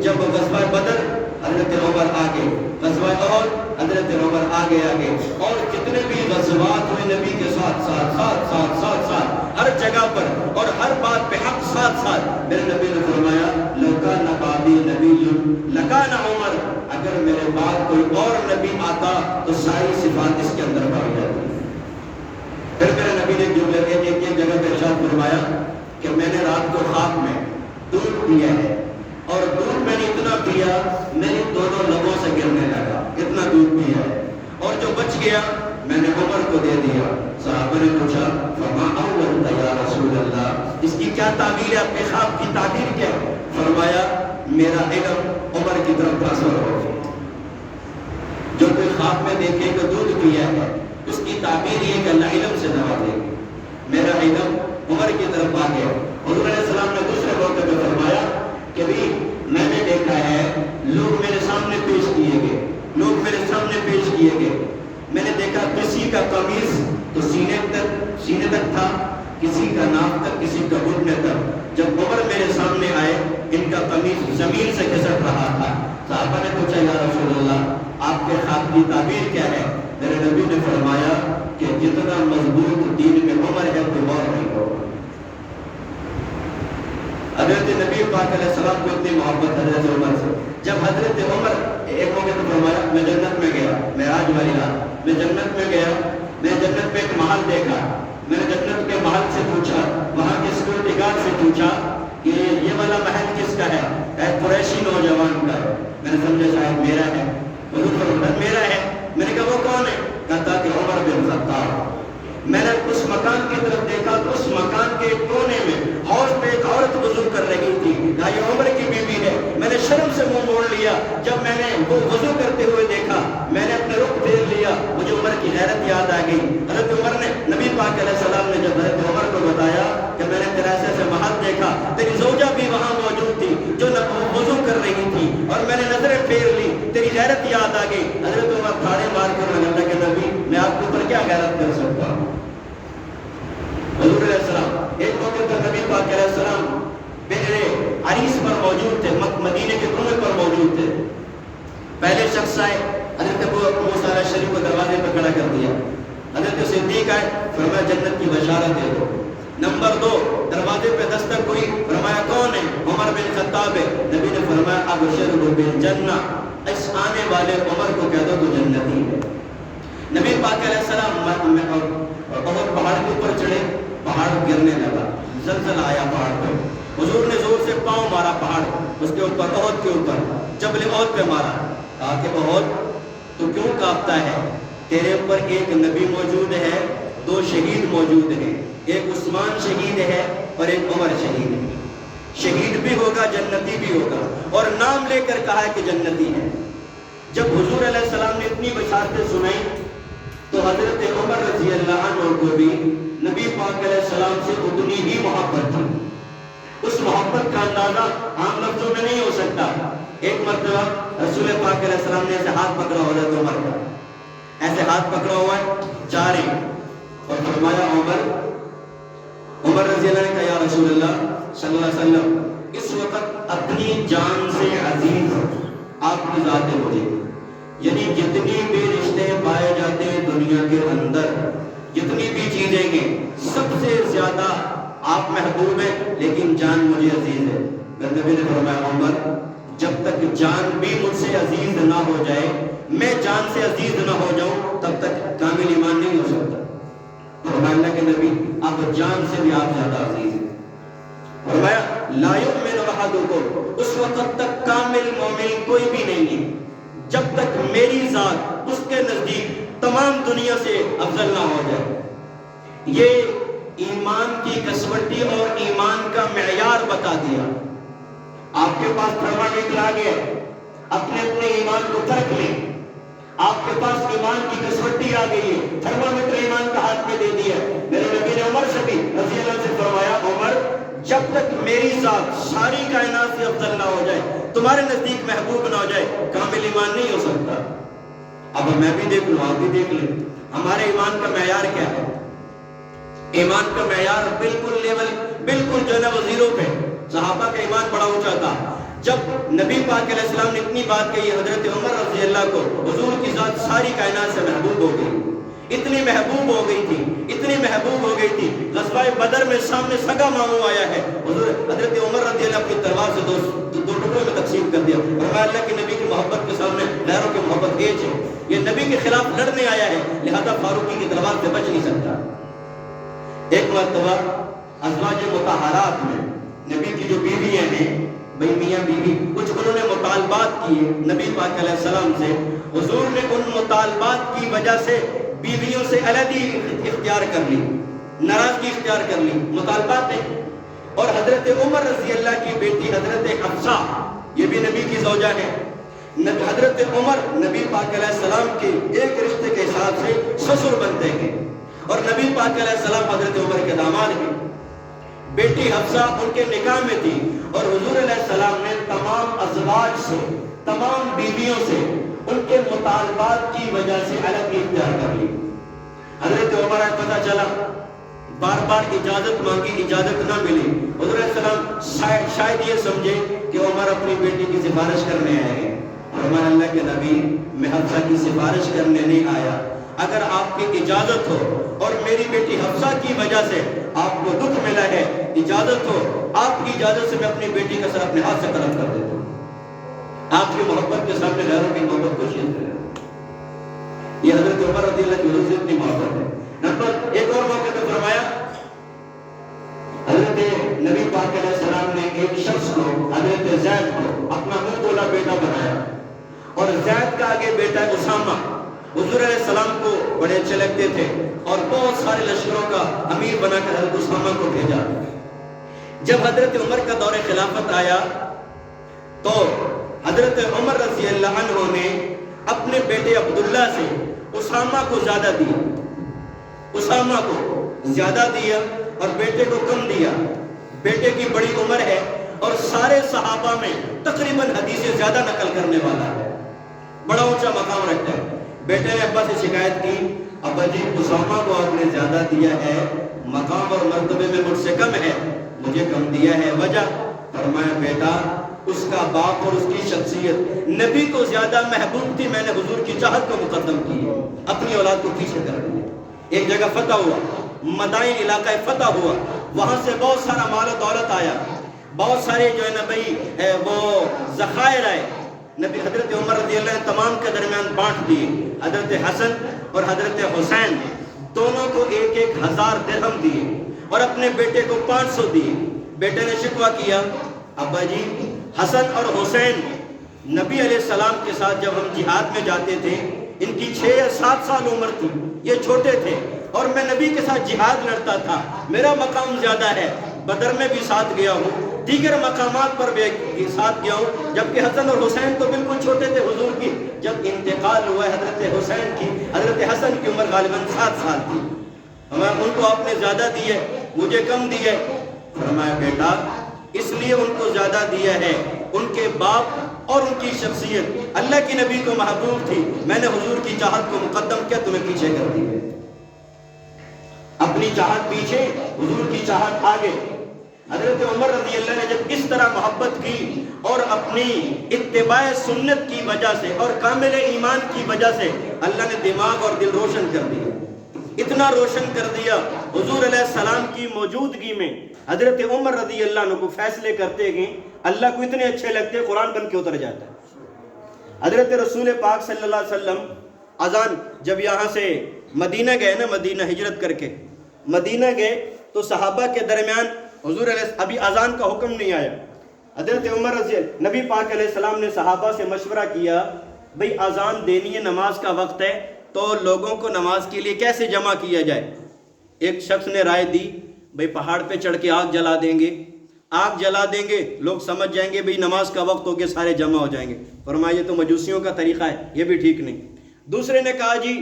جب غزوہ بدر حضرت عمر آگے، غزوہ احد حضرت عمر آگے آگے، اور کتنے بھی غزوات ہوئے نبی کے ساتھ ہر جگہ پر اور ہر بات پہ حق ساتھ میرے نبی نے فرمایا لو کان بعدی نبی لکان عمر، اگر میرے بعد کوئی اور نبی آتا تو ساری صفات اس کے اندر پائی جاتی۔ پھر میرے نبی نے جملے ایک جگہ پہ ارشاد فرمایا کہ میں نے رات کو خواب میں دودھ پیا ہے، اور دودھ میں نے اتنا پیا میری دونوں لبوں سے گرنے لگا، اتنا دودھ پیا ہے، اور جو بچ گیا میں نے عمر کو دے دیا۔ صحابہ نے پوچھا فما اول یا رسول اللہ، اس کی کیا تعبیر ہے، آپ کے خواب کی تعبیر کیا ہے؟ فرمایا میرا علم عمر کی طرف ٹرانسفر ہو گیا۔ جو کوئی خواب میں دیکھے کہ دودھ پیا ہے، اس کی تعبیر یہ کہ اللہ علم سے نوازے گا، میرا علم عمر کی طرف آ گیا۔ حضور علیہ السلام نے دوسرے موقع پہ فرمایا کہ بھی میں نے دیکھا ہے لوگ میرے سامنے پیش کیے گئے، میں نے دیکھا کسی کا قمیص تو سینے تک تھا، کسی کا ناف تک، کسی کا گھٹنے تک۔ جب عمر میرے سامنے آئے ان کا قمیص زمین سے کھسک رہا تھا۔ صحابہ نے پوچھا یا رسول اللہ آپ کے خواب کی تعبیر کیا ہے؟ میرے نبی نے فرمایا کہ جتنا مضبوط دین میں عمر ہے کوئی اور نہیں ہوگا۔ حضرت نبی پاک علیہ السلام کو اتنی محبت حضرت عمر سے، جب حضرت عمر ایک موقع تو فرمایا میں جنت میں گیا، معراج والی رات میں جنت میں گیا، میں جنت میں ایک محل دیکھا، میں نے جنت کے محل سے پوچھا، وہاں کے سیکورٹی گارڈ سے پوچھا کہ یہ والا محل کس کا ہے؟ ایک قریشی نوجوان کا ہے۔ میں نے سمجھا شاید میرا ہے، حضور فرمایا میرا ہے۔ میں نے کہا وہ کون ہے؟ کہتا کہ عمر بن خطاب۔ میں نے اس مکان کی طرف دیکھا تو اس مکان کے کونے میں حوض پہ ایک عورت وضو کر رہی تھی، کہا یہ عمر کی بیوی ہے۔ میں نے شرم سے منہ موڑ لیا، جب میں نے وہ وضو کرتے ہوئے دیکھا میں نے اپنے رخ پھیر لیا، مجھے عمر کی غیرت یاد آ گئی۔ حضرت عمر نے نبی پاک علیہ السلام نے جب حضرت عمر کو بتایا کہ میں نے تیرا ایسے محل دیکھا، تیری زوجہ بھی وہاں موجود تھی جو وضو کر رہی تھی، اور میں نے نظریں پھیر لی، تیری غیرت یاد آ گئی۔ حضرت عمر تھاڑے مار کر اللہ کے نبی میں آپ کے اوپر کیا غیرت کر سکتا ہوں؟ حضور علیہ السلام ایک موقع پر نبی پاک علیہ السلام بحر عریس پر موجود تھے، مدینے کے کنویں پر موجود تھے۔ پہلے شخص آئے، حضرت ابو موسیٰ الاشعری کو دروازے پہ کھڑا کر دیا۔ حضرت صدیق آئے، فرمایا جنت کی بشارت دے دو۔ نمبر 2 دروازے پہ دستک ہوئی، فرمایا کون ہے؟ عمر بن خطاب ہے۔ نبی نے فرمایا ابشروا بالجنہ، اس آنے والے عمر کو کہہ دو تو جنتی ہے۔ نبی پاک علیہ السلام بہت پہاڑ کے اوپر چڑھے، پہاڑ گرنے لگا، زلزلہ آیا پہاڑ پہ، حضور نے زور سے پاؤں مارا پہاڑ اس کے اوپر، احد کے اوپر، جبل احد پہ مارا، کہا کہ احد تو کیوں کانپتا ہے؟ تیرے اوپر ایک نبی موجود ہے، 2 شہید موجود ہیں، ایک عثمان شہید ہے اور ایک عمر شہید ہے، شہید بھی ہوگا جنتی بھی ہوگا، اور نام لے کر کہا ہے کہ جنتی ہے۔ جب حضور علیہ السلام نے اتنی بشارتیں سنائی تو حضرت عمر رضی اللہ عنہ کو بھی نبی پاک علیہ السلام سے اتنی ہی محبت تھی۔ اس محبت کا اندازہ عام لفظوں میں نہیں ہو سکتا۔ ایک مرتبہ رسول پاک علیہ السلام نے ایسے ہاتھ پکڑا حضرت عمر کا، ایسے ہاتھ پکڑا ہوا ہے جا رہے، اور فرمایا عمر رضی اللہ نے کہا یا رسول اللہ صلی اللہ علیہ وسلم اس وقت اپنی جان سے عزیز آپ کی ذات مجھے، یعنی جتنی بھی رشتے پائے جاتے ہیں دنیا کے اندر، جتنی بھی چیزیں ہیں سب سے زیادہ آپ محبوب ہیں، لیکن جان مجھے عزیز ہے۔ نبی نے فرمایا عمر جب تک جان بھی مجھ سے عزیز نہ ہو جائے، میں جان سے عزیز نہ ہو جاؤں، تب تک کامل ایمان نہیں ہو سکتا۔ فرمایا اللہ کے نبی اب جان سے بھی آپ زیادہ عزیز ہیں۔ فرمایا لا یؤمن احدکم، اس وقت تک کامل مومن کوئی بھی نہیں ہے جب تک میری ذات اس کے نزدیک تمام دنیا سے افضل نہ ہو جائے۔ یہ ایمان کی کسوٹی اور ایمان کا معیار بتا دیا۔ آپ کے پاس تھرمامیٹر آ گیا، اپنے ایمان کو پرکھ لیں۔ آپ کے پاس ایمان کی کسوٹی آ گئی ہے، تھرمامیٹر ایمان کا ہاتھ میں دے دیا۔ میرے نبی نے عمر سے بھی رضی اللہ عنہ سے فرمایا عمر جب تک میری ذات ساری کائنات سے افضل نہ ہو جائے، تمہارے نزدیک محبوب نہ ہو جائے، کامل ایمان نہیں ہو سکتا۔ اب میں بھی دیکھ لوں، آپ بھی دیکھ لیں۔ ہمارے ایمان کا معیار کیا ہے؟ ایمان کا معیار بالکل جو ہے نا وہ زیرو پہ. صحابہ کا ایمان بڑا اونچا تھا. جب نبی پاک علیہ السلام نے اتنی بات کہی حضرت عمر رضی اللہ کو حضور کی ذات ساری کائنات سے محبوب ہو گئی. اتنی محبوب ہو گئی تھی غزوہ بدر میں سامنے سگا ماموں آیا ہے. حضرت عمر رضی اللہ اپنی تلوار سے دو ٹکڑوں میں تقسیم کر دیا. فرمایا اللہ کے نبی کی محبت کے سامنے غیروں کی محبت ایج ہے. یہ نبی کے خلاف لڑنے آیا ہے, لہذا فاروقی کی تلوار سے بچ نہیں سکتا. ایک مرتبہ ازواج مطہرات میں نبی کی جو بیویاں ہیں, بھئی میاں بیوی, کچھ انہوں نے مطالبات کیے نبی پاک علیہ السلام سے. حضور نے ان مطالبات کی وجہ سے بیویوں سے علیحدگی اختیار کر لی, ناراضگی اختیار کر لی, مطالبات نہیں. اور حضرت عمر رضی اللہ کی بیٹی حضرت حفصہ, یہ بھی نبی کی زوجہ ہے. حضرت عمر نبی پاک علیہ السلام کے ایک رشتے کے حساب سے سسر بنتے ہیں, اور نبی پاک علیہ السلام حضرت عمر کے داماد ہیں. بیٹی حفصہ ان کے نکاح میں تھی, اور حضور علیہ السلام نے تمام ازواج سے, تمام بیویوں سے ان کے مطالبات کی وجہ سے علیحدگی اختیار کر لی. حضرت عمر کو پتہ چلا, بار بار اجازت مانگی, اجازت نہ ملی. حضور علیہ السلام شاید یہ سمجھے کہ عمر اپنی بیٹی کی سفارش کرنے آئے ہیں. فرمایا اللہ کے نبی, میں حفصہ کی سفارش کرنے نہیں آیا. اگر آپ کی اجازت ہو اور میری بیٹی حفصہ کی وجہ سے آپ کو دکھ ملا ہے, اجازت ہو, آپ کی اجازت سے میں اپنی بیٹی کا سر اپنے ہاتھ سے قلم کر دیتا ہوں. آپ کی محبت کے سامنے غیروں کی محبت کو شیئر کریں. یہ حضرت عمر رضی اللہ کی وجہ سے اتنی محبت ہے. نمبر ایک اور موقع پہ فرمایا, حضرت نبی پاک علیہ السلام نے ایک شخص کو, حضرت زید کو, اپنا منہ بولا بیٹا بنایا, اور زید کا آگے بیٹا اسامہ. حضور علیہ السلام کو بڑے اچھے لگتے تھے, اور بہت سارے لشکروں کا امیر بنا کر حضرت اسامہ کو بھیجا. جب حضرت عمر کا دور خلافت آیا تو حضرت عمر رضی اللہ عنہ نے اپنے بیٹے عبداللہ سے اسامہ کو زیادہ دیا, اسامہ کو زیادہ دیا اور بیٹے کو کم دیا. بیٹے کی بڑی عمر ہے اور سارے صحابہ میں تقریباً حدیثیں زیادہ نقل کرنے والا ہے, بڑا اونچا مقام رکھتا ہے. بیٹے نے ابا سے شکایت کی, ابا جی اسامہ کو آپ نے زیادہ دیا ہے, مقام اور مرتبے میں مجھ سے کم ہے, مجھے کم دیا ہے, وجہ؟ فرمایا بیٹا اس کا باپ اور اس کی شخصیت نبی کو زیادہ محبوب تھی, میں نے حضور کی چاہت کو مقدم کی, اپنی اولاد کو پیچھے کر دیا. ایک جگہ فتح ہوا, مدائن علاقہ فتح ہوا, وہاں سے بہت سارا مال و دولت آیا, بہت سارے جو ہے نا بھائی وہ ذخائر آئے. نبی حضرت عمر رضی اللہ عنہ تمام کے درمیان بانٹ دیے. حضرت حسن اور حضرت حسین دونوں کو 1,000 درہم دیے, اور اپنے بیٹے کو 500 دیے. بیٹے نے شکوہ کیا, ابا جی حسن اور حسین نبی علیہ السلام کے ساتھ جب ہم جہاد میں جاتے تھے, ان کی 6 یا 7 سال عمر تھی, یہ چھوٹے تھے, اور میں نبی کے ساتھ جہاد لڑتا تھا, میرا مقام زیادہ ہے, بدر میں بھی ساتھ گیا ہوں, دیگر مقامات پر بھی ساتھ گیا ہوں, جبکہ حسن اور حسین تو بالکل چھوٹے تھے حضور کی. جب انتقال ہوا ہے حضرت حسین کی, حضرت حسن کی عمر غالباً 7 سال تھی, ان کو آپ نے زیادہ دی ہے, مجھے کم دی ہے. فرمایا بیٹا اس لیے ان کو زیادہ دیا ہے, ان کے باپ اور ان کی شخصیت اللہ کی نبی کو محبوب تھی, میں نے حضور کی چاہت کو مقدم کیا, تمہیں پیچھے کر دی ہے. اپنی چاہت پیچھے, حضور کی چاہت آگے. حضرت عمر رضی اللہ نے جب اس طرح محبت کی اور اپنی اتباع سنت کی وجہ سے اور کامل ایمان کی وجہ سے اللہ نے دماغ اور دل روشن کر دیا, اتنا روشن کر دیا. حضور علیہ السلام کی موجودگی میں حضرت عمر رضی اللہ عنہ کو فیصلے کرتے گئے, اللہ کو اتنے اچھے لگتے قرآن بن کے اتر جاتا ہے. حضرت رسول پاک صلی اللہ علیہ وسلم اذان جب یہاں سے مدینہ گئے نا, مدینہ ہجرت کر کے مدینہ گئے تو صحابہ کے درمیان حضور علیہ ابھی اذان کا حکم نہیں آیا. حضرت عمر رضی اللہ نبی پاک علیہ السلام نے صحابہ سے مشورہ کیا, بھئی اذان دینی ہے, نماز کا وقت ہے, تو لوگوں کو نماز کے لیے کیسے جمع کیا جائے. ایک شخص نے رائے دی, بھئی پہاڑ پہ چڑھ کے آگ جلا دیں گے, آگ جلا دیں گے, لوگ سمجھ جائیں گے بھئی نماز کا وقت ہو کے سارے جمع ہو جائیں گے. فرمایا یہ تو مجوسیوں کا طریقہ ہے, یہ بھی ٹھیک نہیں. دوسرے نے کہا جی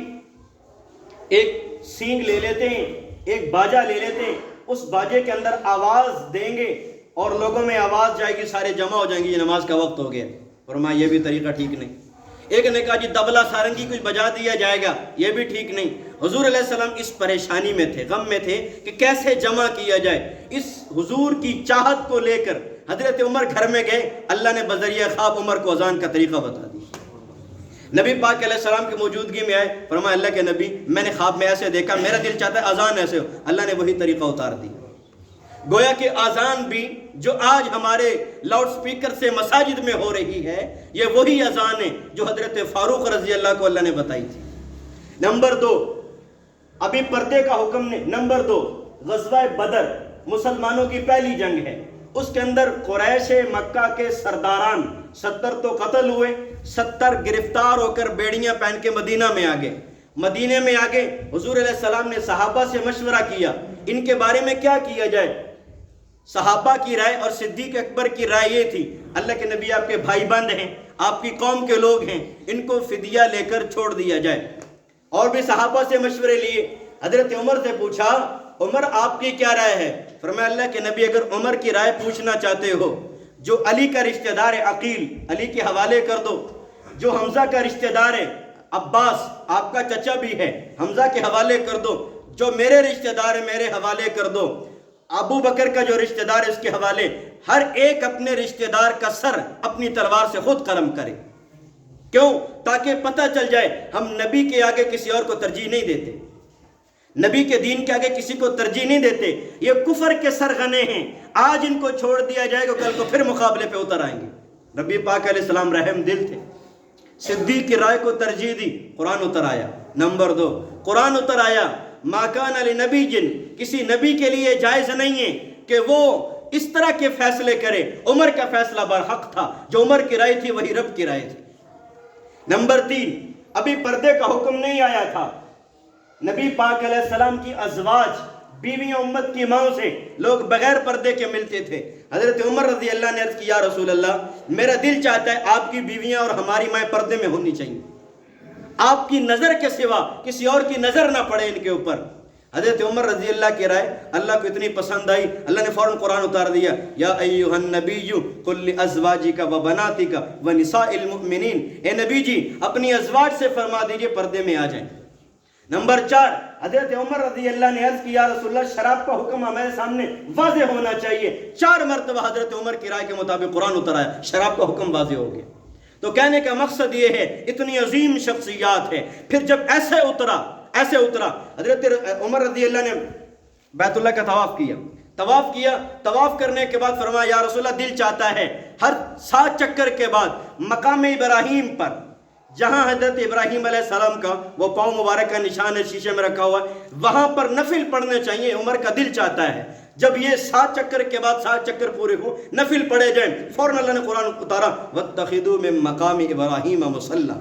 ایک سینگ لے لیتے ہیں, ایک باجا لے لیتے ہیں, اس باجے کے اندر آواز دیں گے اور لوگوں میں آواز جائے گی, سارے جمع ہو جائیں گے, یہ نماز کا وقت ہو گیا. فرمایا یہ بھی طریقہ ٹھیک نہیں. ایک نے کہا جی طبلہ سارنگی کچھ بجا دیا جائے گا، یہ بھی ٹھیک نہیں۔ حضور علیہ السلام اس پریشانی میں تھے، غم میں تھے کہ کیسے جمع کیا جائے۔ اس حضور کی چاہت کو لے کر حضرت عمر گھر میں گئے، اللہ نے بذریعہ خواب عمر کو اذان کا طریقہ بتا دی۔ نبی پاک علیہ السلام کی موجودگی میں آئے، فرمایا اللہ کے نبی میں نے خواب میں ایسے دیکھا، میرا دل چاہتا ہے اذان ایسے ہو، اللہ نے وہی طریقہ اتار دی۔ گویا کہ اذان بھی جو آج ہمارے لاؤڈ سپیکر سے مساجد میں ہو رہی ہے، یہ وہی اذان ہے جو حضرت فاروق رضی اللہ کو اللہ نے بتائی تھی۔ نمبر 2، ابھی پردے کا حکم نے۔ نمبر 2، غزوہ بدر مسلمانوں کی پہلی جنگ ہے، اس کے اندر قریش مکہ کے سرداران 70 تو قتل ہوئے، 70 گرفتار ہو کر بیڑیاں پہن کے مدینہ میں آگے۔ مدینے میں آگے حضور علیہ السلام نے صحابہ سے مشورہ کیا ان کے بارے میں کیا کیا جائے۔ صحابہ کی رائے اور صدیق اکبر کی رائے یہ تھی، اللہ کے نبی آپ کے بھائی بند ہیں، آپ کی قوم کے لوگ ہیں، ان کو فدیہ لے کر چھوڑ دیا جائے۔ اور بھی صحابہ سے مشورے لیے، حضرت عمر سے پوچھا عمر آپ کی کیا رائے ہے؟ فرمایا اللہ کے نبی اگر عمر کی رائے پوچھنا چاہتے ہو، جو علی کا رشتہ دار ہے عقیل، علی کے حوالے کر دو، جو حمزہ کا رشتہ دار ہے عباس آپ کا چچا بھی ہے، حمزہ کے حوالے کر دو، جو میرے رشتہ دار ہے میرے حوالے کر دو، ابو بکر کا جو رشتہ دار ہے اس کے حوالے۔ ہر ایک اپنے رشتہ دار کا سر اپنی تلوار سے خود قلم کرے، کیوں؟ تاکہ پتہ چل جائے ہم نبی کے آگے کسی اور کو ترجیح نہیں دیتے، نبی کے دین کے آگے کسی کو ترجیح نہیں دیتے۔ یہ کفر کے سرغنے ہیں، آج ان کو چھوڑ دیا جائے گا کل کو پھر مقابلے پہ اتر آئیں گے۔ نبی پاک علیہ السلام رحم دل تھے، صدیق کی رائے کو ترجیح دی، قرآن اتر آیا۔ نمبر 2، قرآن اتر آیا، ما کان لنبی جن، کسی نبی کے لیے جائز نہیں ہے کہ وہ اس طرح کے فیصلے کرے۔ عمر کا فیصلہ برحق تھا، جو عمر کی رائے تھی وہی رب کی رائے تھی۔ نمبر 3، ابھی پردے کا حکم نہیں آیا تھا، نبی پاک علیہ السلام کی ازواج بیویاں امت کی ماؤں سے لوگ بغیر پردے کے ملتے تھے۔ حضرت عمر رضی اللہ نے عرض کیا یا رسول اللہ میرا دل چاہتا ہے آپ کی بیویاں اور ہماری مائیں پردے میں ہونی چاہیے، آپ کی نظر کے سوا کسی اور کی نظر نہ پڑے ان کے اوپر۔ حضرت عمر رضی اللہ کی رائے اللہ کو اتنی پسند آئی، اللہ نے فوراً قرآن اتار دیا، یا ایھا النبی قل لازواجک وبناتک ونساء المؤمنین، اے نبی جی اپنی ازواج سے فرما دیجئے پردے میں آ جائیں۔ نمبر 4، حضرت عمر رضی اللہ نے عرض کیا رسول اللہ شراب کا حکم ہمارے سامنے واضح ہونا چاہیے۔ 4 مرتبہ حضرت عمر کی رائے کے مطابق قرآن اتر آیا، شراب کا حکم واضح ہو گیا۔ تو کہنے کا مقصد یہ ہے اتنی عظیم شخصیات ہے، پھر جب ایسے اترا حضرت عمر رضی اللہ نے بیت اللہ کا طواف کیا، طواف کرنے کے بعد فرمایا یا رسول اللہ دل چاہتا ہے ہر 7 چکر کے بعد مقام ابراہیم پر، جہاں حضرت ابراہیم علیہ السلام کا وہ پاؤں مبارک کا نشان ہے شیشے میں رکھا ہوا ہے، وہاں پر نفل پڑھنے چاہیے۔ عمر کا دل چاہتا ہے جب یہ 7 چکر کے بعد 7 چکر پورے ہوں نفل پڑھے جائیں۔ فوراً اللہ نے قرآن اتارا وَاتَّخِذُوا مِن مَقَامِ إِبْرَاهِيمَ مُصَلًّى،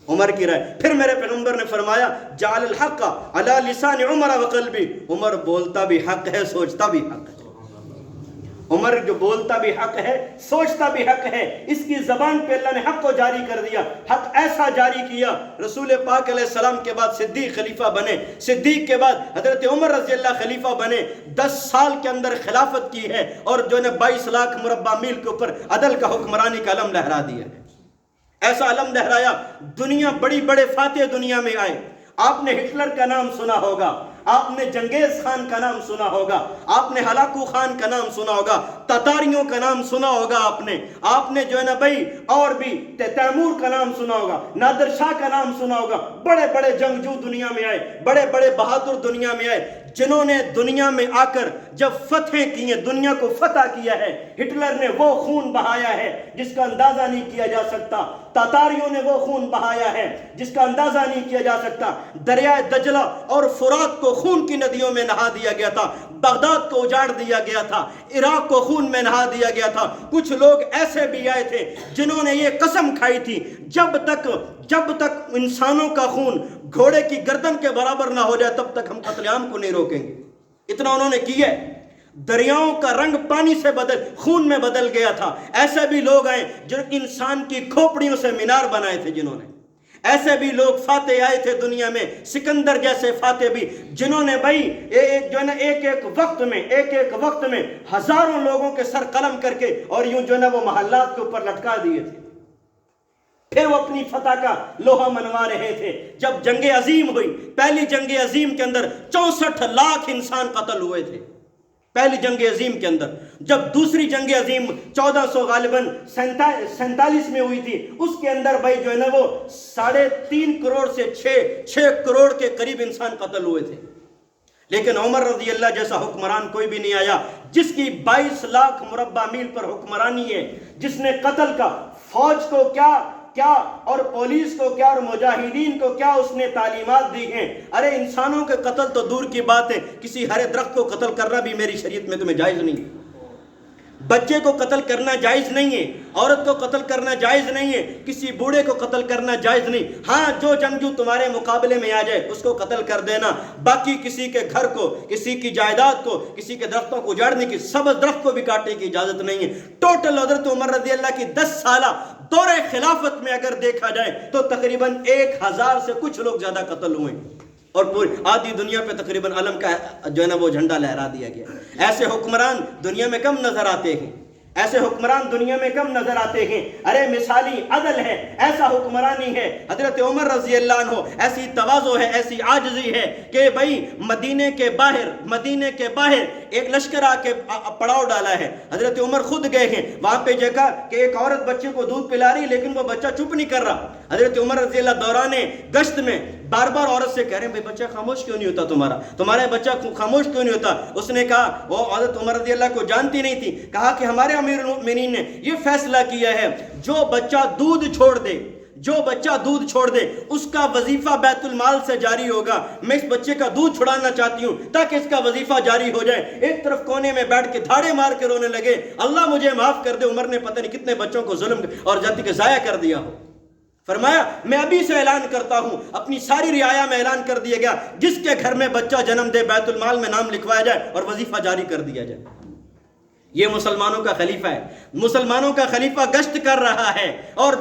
عمر کی رائے۔ پھر میرے پیغمبر نے فرمایا جعل الحق علی لسان عمر وقلبی، عمر بولتا بھی حق ہے سوچتا بھی حق ہے۔ عمر جو بولتا بھی حق ہے سوچتا بھی حق ہے، اس کی زبان پہ اللہ نے حق کو جاری کر دیا، حق ایسا جاری کیا۔ رسول پاک علیہ السلام کے بعد صدیق خلیفہ بنے، صدیق کے بعد حضرت عمر رضی اللہ خلیفہ بنے، 10 سال کے اندر خلافت کی ہے اور جو نے 22 لاکھ مربع میل کے اوپر عدل کا حکمرانی کا علم لہرا دیا ہے۔ ایسا علم لہرایا دنیا بڑی بڑے فاتح دنیا میں آئے۔ آپ نے ہٹلر کا نام سنا ہوگا، آپ نے چنگیز خان کا نام سنا ہوگا، آپ نے ہلاکو خان کا نام سنا ہوگا، تاتاریوں کا نام سنا ہوگا، آپ نے جو ہے نا بھائی اور بھی تیمور کا نام سنا ہوگا، نادر شاہ کا نام سنا ہوگا۔ بڑے بڑے جنگجو دنیا میں آئے، بڑے بڑے بہادر دنیا میں آئے، جنہوں نے دنیا میں آ کر جب فتحیں کی ہیں، دنیا کو فتح کیا ہے۔ ہٹلر نے وہ خون بہایا ہے جس کا اندازہ نہیں کیا جا سکتا، تاتاریوں نے وہ خون بہایا ہے جس کا اندازہ نہیں کیا جا سکتا۔ دریائے دجلہ اور فرات کو خون کی ندیوں میں نہا دیا گیا تھا، بغداد کو اجاڑ دیا گیا تھا، عراق کو خون میں نہا دیا گیا تھا۔ کچھ لوگ ایسے بھی آئے تھے جنہوں نے یہ قسم کھائی تھی جب تک انسانوں کا خون گھوڑے کی گردن کے برابر نہ ہو جائے تب تک ہم قتل عام کو نہیں روکیں گے۔ اتنا انہوں نے کیا ہے۔ دریاؤں کا رنگ پانی سے خون میں بدل گیا تھا۔ ایسے بھی لوگ آئے جو انسان کی کھوپڑیوں سے مینار بنائے تھے، جنہوں نے ایسے بھی لوگ فاتح آئے تھے دنیا میں، سکندر جیسے فاتح بھی، جنہوں نے بھائی جو ہے نا ایک ایک وقت میں ہزاروں لوگوں کے سر قلم کر کے اور یوں جو ہے نا وہ محلات کے اوپر لٹکا دیے تھے۔ پھر وہ اپنی فتح کا لوہا منوا رہے تھے. جب جنگ عظیم ہوئی، پہلی جنگ عظیم کے اندر 64 لاکھ انسان قتل ہوئے تھے پہلی جنگ عظیم کے اندر. جب دوسری جنگ عظیم 1400 غالباً 47 میں ہوئی تھی، اس کے اندر بھائی جو ہے نا وہ 3.5 کروڑ سے 6 کروڑ کے قریب انسان قتل ہوئے تھے. لیکن عمر رضی اللہ جیسا حکمران کوئی بھی نہیں آیا جس کی 22 لاکھ مربع میل پر حکمرانی ہے، جس نے قتل کا، فوج کو کیا اور پولیس کو کیا اور مجاہدین کو کیا اس نے تعلیمات دی ہیں. ارے انسانوں کے قتل تو دور کی بات ہے، کسی ہرے درخت کو قتل کرنا بھی میری شریعت میں تمہیں جائز نہیں. بچے کو قتل کرنا جائز نہیں ہے، عورت کو قتل کرنا جائز نہیں ہے، کسی بوڑھے کو قتل کرنا جائز نہیں. ہاں جو جنگجو تمہارے مقابلے میں آ جائے اس کو قتل کر دینا، باقی کسی کے گھر کو، کسی کی جائیداد کو، کسی کے درختوں کو اجاڑنے کی، سبز درخت کو بھی کاٹنے کی اجازت نہیں ہے. ٹوٹل حضرت عمر رضی اللہ کی 10 سالہ دور خلافت میں اگر دیکھا جائے تو تقریباً 1000 سے کچھ لوگ زیادہ قتل ہوئے اور پوری آدھی دنیا پہ تقریباً علم کا جو ہے نا وہ جھنڈا لہرا دیا گیا. ایسے حکمران دنیا میں کم نظر آتے ہیں، ایسے حکمران دنیا میں کم نظر آتے ہیں. ارے مثالی عدل ہے، ایسا حکمرانی ہے حضرت عمر رضی اللہ عنہ. ایسی تواضع ہے، ایسی عاجزی ہے کہ بھائی مدینے کے باہر ایک لشکر آ کے پڑاؤ ڈالا ہے. حضرت عمر خود گئے ہیں وہاں پہ، دیکھا کہ ایک عورت بچے کو دودھ پلا رہی لیکن وہ بچہ چپ نہیں کر رہا. حضرت عمر رضی اللہ دوران گشت میں بار بار عورت سے کہہ رہے ہیں بھائی بچہ خاموش کیوں نہیں ہوتا، تمہارا بچہ خاموش کیوں نہیں ہوتا. اس نے کہا، وہ حضرت عمر رضی اللہ کو جانتی نہیں تھی، کہا کہ ہمارے امیر المؤمنین نے یہ فیصلہ کیا ہے جو بچہ دودھ چھوڑ دے اس کا وظیفہ بیت المال سے جاری ہوگا. میں اس بچے کا دودھ چھڑانا چاہتی ہوں تاکہ اس کا وظیفہ جاری ہو جائے. ایک طرف کونے میں بیٹھ کے دھاڑے مار کے رونے لگے، اللہ مجھے معاف کر دے، عمر نے پتہ نہیں کتنے بچوں کو ظلم اور جاتی کے ضائع کر دیا ہو. فرمایا میں ابھی سے اعلان کرتا ہوں، اپنی ساری رعایا میں اعلان کر دیا گیا، جس کے گھر میں بچہ جنم دے بیت المال میں نام لکھوایا جائے اور وظیفہ جاری کر دیا جائے. یہ مسلمانوں کا خلیفہ ہے، مسلمانوں کا خلیفہ گشت کر رہا ہے. اور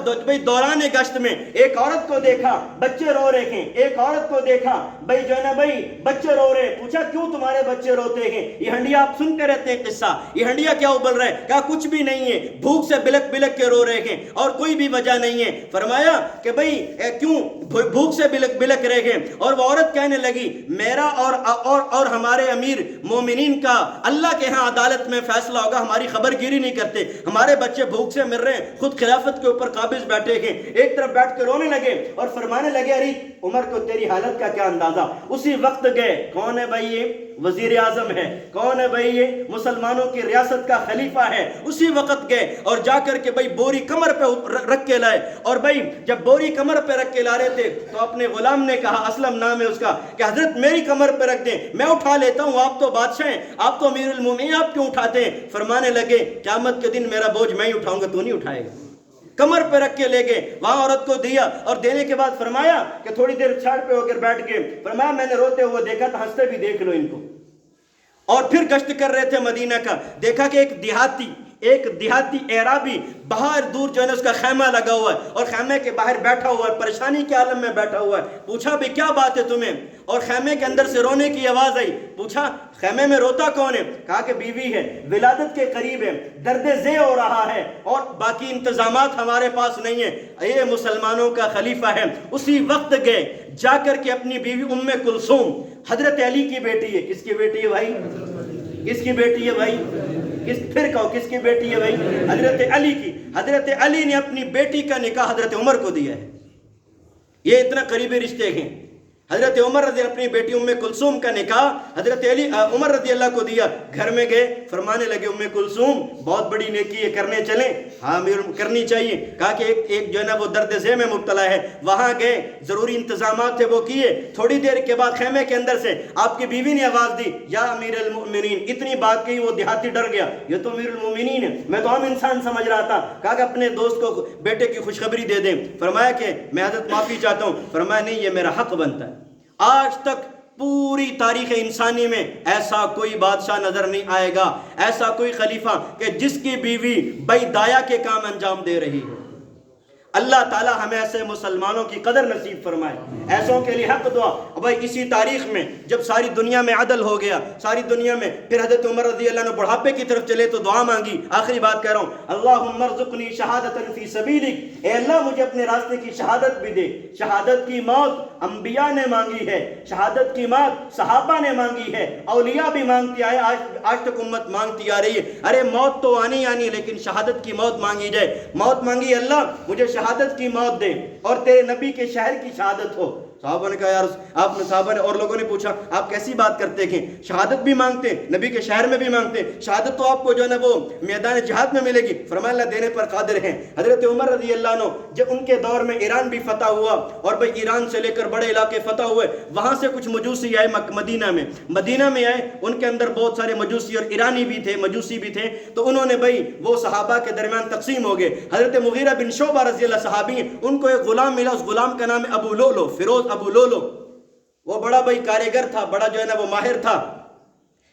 دوران گشت میں ایک عورت کو دیکھا بچے رو رہے ہیں، ایک عورت کو دیکھا بھائی جو ہے نا بھائی بچے رو رہے. پوچھا کیوں تمہارے بچے روتے ہیں؟ یہ ہنڈیا آپ سنتے رہتے ہیں قصہ، یہ ہنڈیا کیا ابل رہا ہے؟ کہا کچھ بھی نہیں ہے، بھوک سے بلک بلک کے رو رہے ہیں اور کوئی بھی وجہ نہیں ہے. فرمایا کہ بھائی کیوں بھوک سے بلک بلک رہے ہیں؟ اور وہ عورت کہنے لگی میرا اور ہمارے امیر مومنین کا اللہ کے ہاں عدالت میں فیصلہ ہوگا، ہماری خبر گیری نہیں کرتے، ہمارے بچے بھوک سے مر رہے ہیں، خود خلافت کے اوپر قابض بیٹھے ہیں. ایک طرف بیٹھ کے رونے لگے اور فرمانے لگے ارے عمر کو تیری حالت کا کیا اندازہ. اسی وقت گئے، کون ہے بھائی یہ؟ وزیر اعظم ہے. کون ہے بھائی یہ؟ مسلمانوں کی ریاست کا خلیفہ ہے. اسی وقت گئے اور جا کر کے بھائی بوری کمر پہ رکھ کے لائے. اور بھائی جب بوری کمر پہ رکھ کے لا رہے تھے تو اپنے غلام نے کہا، اسلم نام ہے اس کا، کہ حضرت میری کمر پہ رکھ دیں، میں اٹھا لیتا ہوں، آپ تو بادشاہ ہیں، آپ تو امیر المومنین، آپ کیوں اٹھاتے ہیں؟ فرمانے لگے قیامت کے دن میرا بوجھ میں ہی اٹھاؤں گا، تو نہیں اٹھائے گا. کمر پہ رکھ کے لے گئے، وہاں عورت کو دیا اور دینے کے بعد فرمایا کہ تھوڑی دیر چھاڑ پہ ہو کر بیٹھ گئے. فرمایا میں نے روتے ہوئے دیکھا تو ہنستے بھی دیکھ لو ان کو. اور پھر گشت کر رہے تھے مدینہ کا، دیکھا کہ ایک دیہاتی اعرابی باہر دور جو ہے نا اس کا خیمہ لگا ہوا ہے اور خیمے کے باہر بیٹھا ہوا ہے، پریشانی کے عالم میں بیٹھا ہوا ہے. پوچھا بھی کیا بات ہے تمہیں؟ اور خیمے کے اندر سے رونے کی آواز آئی. پوچھا خیمے میں روتا کون ہے؟ کہا کہ بیوی ہے، ولادت کے قریب ہے، درد ذیل ہو رہا ہے اور باقی انتظامات ہمارے پاس نہیں ہیں. یہ مسلمانوں کا خلیفہ ہے. اسی وقت گئے جا کر کے اپنی بیوی ام کلثوم، حضرت علی کی بیٹی ہے. کس کی بیٹی ہے بھائی؟ کس کی بیٹی ہے بھائی؟ پھر کہو کس کی بیٹی ہے بھائی؟ حضرت علی کی. حضرت علی نے اپنی بیٹی کا نکاح حضرت عمر کو دیا ہے. یہ اتنا قریبی رشتے ہیں. حضرت عمر رضی اللہ اپنی بیٹی ام کلثوم کا نکاح حضرت عمر رضی اللہ کو دیا. گھر میں گئے، فرمانے لگے ام کلثوم بہت بڑی نیکی ہے، کرنے چلیں؟ ہاں امیر کرنی چاہیے. کہا کہ ایک جو ہے نا وہ درد ذیل میں مبتلا ہے. وہاں گئے، ضروری انتظامات تھے وہ کیے. تھوڑی دیر کے بعد خیمے کے اندر سے آپ کی بیوی نے آواز دی، یا امیر المؤمنین. اتنی بات کہی وہ دیہاتی ڈر گیا، یہ تو امیر المؤمنین ہے، میں تو عام انسان سمجھ رہا تھا. کہا کہ اپنے دوست کو بیٹے کی خوشخبری دے دیں. فرمایا کہ میں حضرت معافی چاہتا ہوں. فرمایا نہیں، یہ میرا حق بنتا ہے. آج تک پوری تاریخ انسانی میں ایسا کوئی بادشاہ نظر نہیں آئے گا، ایسا کوئی خلیفہ کہ جس کی بیوی بے دایا کے کام انجام دے رہی ہو. اللہ تعالی ہمیں ایسے مسلمانوں کی قدر نصیب فرمائے، ایسوں کے لیے حق دعا۔ بھائی اسی تاریخ میں جب ساری دنیا میں عدل ہو گیا، ساری دنیا میں، پھر حضرت عمر رضی اللہ عنہ بڑھاپے کی طرف چلے تو دعا مانگی، آخری بات کہہ رہا ہوں، اللہم ارزقنی شہادتا فی سبیلک، اے اللہ مجھے اپنے راستے کی شہادت بھی دے۔ شہادت کی موت انبیاء نے مانگی ہے، شہادت کی موت صحابہ نے مانگی ہے، اولیاء بھی مانگتی آئے، آج تک امت مانگتی آ رہی ہے۔ ارے موت تو آنی آنی، لیکن شہادت کی موت مانگی جائے۔ موت مانگی، اللہ مجھے شہادت کی موت دے اور تیرے نبی کے شہر کی شہادت ہو۔ صحابہ نے کہا یار آپ نے، صحابہ نے اور لوگوں نے پوچھا آپ کیسی بات کرتے ہیں، شہادت بھی مانگتے ہیں، نبی کے شہر میں بھی مانگتے ہیں، شہادت تو آپ کو جو ہے نا وہ میدان جہاد میں ملے گی۔ فرمایا اللہ دینے پر قادر ہیں۔ حضرت عمر رضی اللہ عنہ جب ان کے دور میں ایران بھی فتح ہوا، اور بھئی ایران سے لے کر بڑے علاقے فتح ہوئے، وہاں سے کچھ مجوسی آئے مدینہ میں آئے، ان کے اندر بہت سارے مجوسی اور ایرانی بھی تھے، مجوسی بھی تھے، تو انہوں نے بھئی وہ صحابہ کے درمیان تقسیم ہو گئے۔ حضرت مغیرہ بن شعبہ رضی اللہ صحابی ہیں، ان کو ایک غلام ملا، اس غلام کا نام ہے ابو لولو، فیروز ابو لولو، وہ بڑا بھئی کاریگر تھا، بڑا جو ہے نا وہ ماہر تھا۔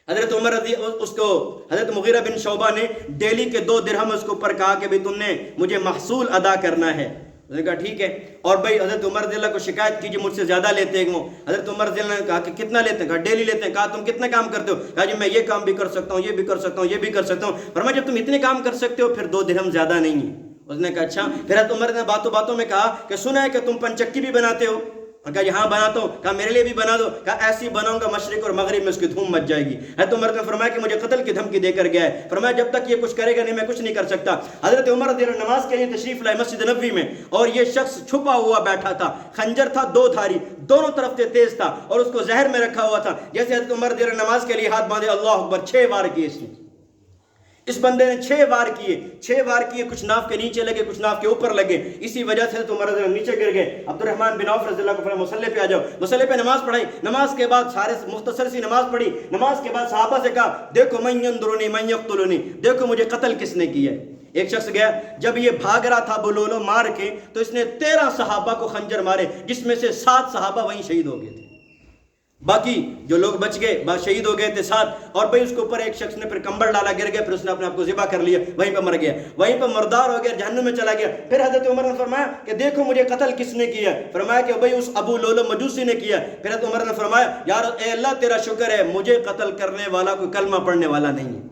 حضرت عمر رضی اس کو حضرت مغیرہ بن شعبہ نے ڈیلی کے 2 درہم اس کے اوپر کہا کہ تم نے مجھے محصول ادا کرنا ہے۔ اس نے کہا ٹھیک ہے، اور بھئی حضرت عمر رضی اللہ کو شکایت کیجیے مجھ سے زیادہ لیتے ہیں وہ۔ حضرت عمر رضی اللہ نے کہا کہ کتنا لیتے ہیں؟ کہا ڈیلی لیتے ہیں۔ کہا تم کتنے کام کرتے ہو؟ کہا جی میں یہ کام بھی کر سکتا ہوں، یہ بھی کر سکتا ہوں، یہ بھی کر سکتا ہوں۔ فرمایا جب تم اتنے کام کر سکتے ہو پھر 2 درہم زیادہ نہیں ہے۔ اس نے کہا اچھا۔ پھر حضرت عمر نے باتوں باتوں میں کہا کہ سنا ہے کہ تم پنچکی بھی بناتے ہو؟ اور کہا جی ہاں بناتا ہوں۔ کہا میرے لیے بھی بنا دو۔ کہا ایسی بناؤں گا مشرق اور مغرب میں اس کی دھوم مچ جائے گی۔ حضرت عمر نے فرمایا کہ مجھے قتل کی دھمکی دے کر گیا ہے، فرمایا جب تک یہ کچھ کرے گا نہیں میں کچھ نہیں کر سکتا۔ حضرت عمر رضی اللہ عنہ نماز کے لیے تشریف لائے مسجد نبوی میں، اور یہ شخص چھپا ہوا بیٹھا تھا، خنجر تھا 2 دھاری، دونوں طرف سے تیز تھا، اور اس کو زہر میں رکھا ہوا تھا۔ جیسے حضرت عمر رضی اللہ عنہ نماز کے لیے ہاتھ باندھے، اللہ اکبر، 6 وار کیے اس بندے نے 6 وار کیے، کچھ ناف کے نیچے لگے، کچھ ناف کے اوپر لگے، اسی وجہ سے حضرت عمر رضی اللہ عنہ نیچے گر گئے۔ عبد الرحمن بن عوف رضی اللہ عنہ کو مصلی پہ آ جاؤ، مصلی پہ نماز پڑھائی، نماز کے بعد سارے مختصر سی نماز پڑھی، نماز کے بعد صحابہ سے کہا دیکھو من ینظرنی من یقتلنی، دیکھو مجھے قتل کس نے کیا ہے۔ ایک شخص گیا، جب یہ بھاگ رہا تھا بلولو مار کے، تو اس نے 13 صحابہ کو خنجر مارے، جس میں سے 7 صحابہ وہیں شہید ہو گئے تھے، باقی جو لوگ بچ گئے شہید ہو گئے تھے 7۔ اور بھئی اس کے اوپر ایک شخص نے پھر کمبل ڈالا، گر گیا، پھر اس نے اپنے آپ کو ذبح کر لیا، وہیں پہ مر گیا، وہیں پہ مردار ہو گیا، جہنم میں چلا گیا۔ پھر حضرت عمر نے فرمایا کہ دیکھو مجھے قتل کس نے کیا؟ فرمایا کہ بھئی اس ابو لولو مجوسی نے کیا۔ پھر حضرت عمر نے فرمایا یار اے اللہ تیرا شکر ہے مجھے قتل کرنے والا کوئی کلمہ پڑھنے والا نہیں ہے،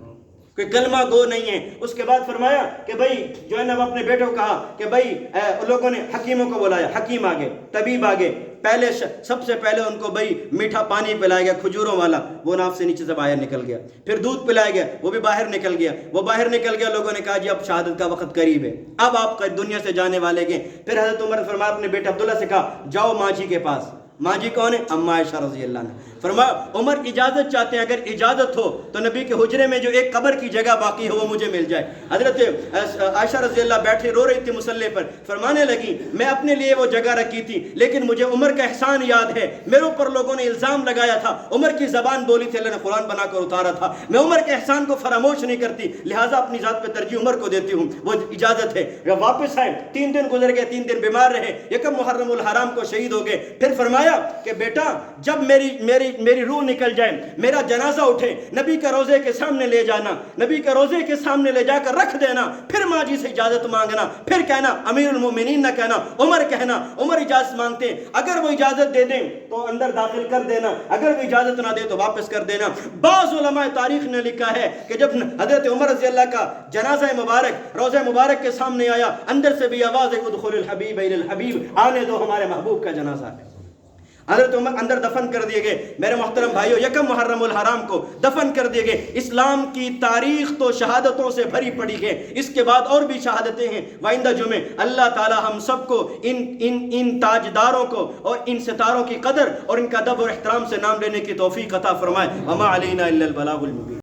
کوئی کلمہ گو نہیں ہے۔ اس کے بعد فرمایا کہ بھئی جو ہے نا وہ اپنے بیٹوں کو کہا کہ بھئی لوگوں نے حکیموں کو بلایا، حکیم آگے، طبیب آگے، پہلے سب سے پہلے ان کو بھئی میٹھا پانی پلایا گیا کھجوروں والا، وہ ناف سے نیچے سے باہر نکل گیا، پھر دودھ پلایا گیا، وہ بھی باہر نکل گیا، وہ باہر نکل گیا، لوگوں نے کہا جی اب شہادت کا وقت قریب ہے، اب آپ دنیا سے جانے والے گئے۔ پھر حضرت عمر نے فرمایا اپنے بیٹے عبداللہ سے کہا جاؤ ماں جی کے پاس۔ ماں جی کون ہے؟ اما عائشہ رضی اللہ عنہ۔ فرمایا عمر اجازت چاہتے ہیں، اگر اجازت ہو تو نبی کے حجرے میں جو ایک قبر کی جگہ باقی ہے وہ مجھے مل جائے۔ حضرت عائشہ رضی اللہ بیٹھی رو رہی تھی مصلی پر، فرمانے لگی میں اپنے لیے وہ جگہ رکھی تھی لیکن مجھے عمر کا احسان یاد ہے، میرے اوپر لوگوں نے الزام لگایا تھا، عمر کی زبان بولی تھی، اللہ نے قرآن بنا کر اتارا تھا، میں عمر کے احسان کو فراموش نہیں کرتی، لہٰذا اپنی ذات پہ ترجیح عمر کو دیتی ہوں، وہ اجازت ہے۔ جب واپس آئے 3 دن گزر گئے، 3 دن بیمار رہے، 1 محرم الحرام کو شہید ہو گئے۔ پھر فرمایا کہ بیٹا جب میری روح نکل جائے، میرا جنازہ اٹھے، نبی کے روزے کے سامنے لے جانا، نبی کے روزے کے سامنے لے جا کر رکھ دینا، پھر ماں جی سے اجازت مانگنا، پھر کہنا امیر المومنین نہ کہنا، عمر کہنا، عمر اجازت مانگتے ہیں، اگر وہ اجازت دے دیں تو اندر داخل کر دینا، اگر وہ اجازت نہ دے تو واپس کر دینا۔ بعض علماء تاریخ نے لکھا ہے کہ جب حضرت عمر رضی اللہ کا جنازہ مبارک روزہ مبارک کے سامنے آیا، اندر سے بھی آواز ہے ادخل الحبیب الی الحبیب، آنے دو ہمارے محبوب کا جنازہ ہے۔ حضرت عمر اندر دفن کر دیے گئے۔ میرے محترم بھائیو، 1 محرم الحرام کو دفن کر دیے گئے۔ اسلام کی تاریخ تو شہادتوں سے بھری پڑی ہے، اس کے بعد اور بھی شہادتیں ہیں وائندہ جمعے۔ اللہ تعالی ہم سب کو ان تاجداروں کو اور ان ستاروں کی قدر اور ان کا ادب اور احترام سے نام لینے کی توفیق عطا فرمائے۔ وما علینا الا البلاغ المبین۔